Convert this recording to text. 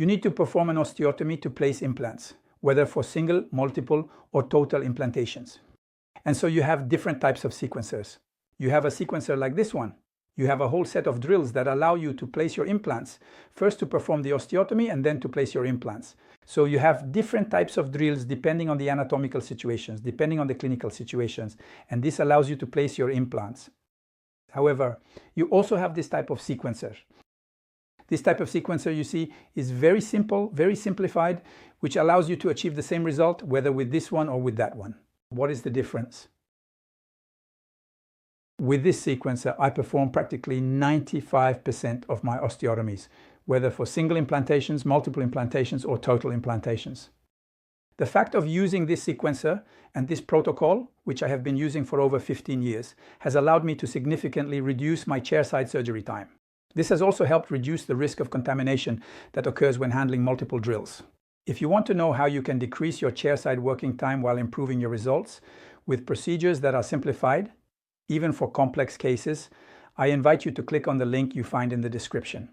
You need to perform an osteotomy to place implants, whether for single, multiple, or total implantations. And so you have different types of sequencers. You have a sequencer like this one. You have a whole set of drills that allow you to place your implants, first to perform the osteotomy and then to place your implants. So you have different types of drills depending on the anatomical situations, depending on the clinical situations, and this allows you to place your implants. However, you also have this type of sequencer. This type of sequencer, you see, is very simple, very simplified, which allows you to achieve the same result, whether with this one or with that one. What is the difference? With this sequencer, I perform practically 95% of my osteotomies, whether for single implantations, multiple implantations, or total implantations. The fact of using this sequencer and this protocol, which I have been using for over 15 years, has allowed me to significantly reduce my chairside surgery time. This has also helped reduce the risk of contamination that occurs when handling multiple drills. If you want to know how you can decrease your chairside working time while improving your results with procedures that are simplified, even for complex cases, I invite you to click on the link you find in the description.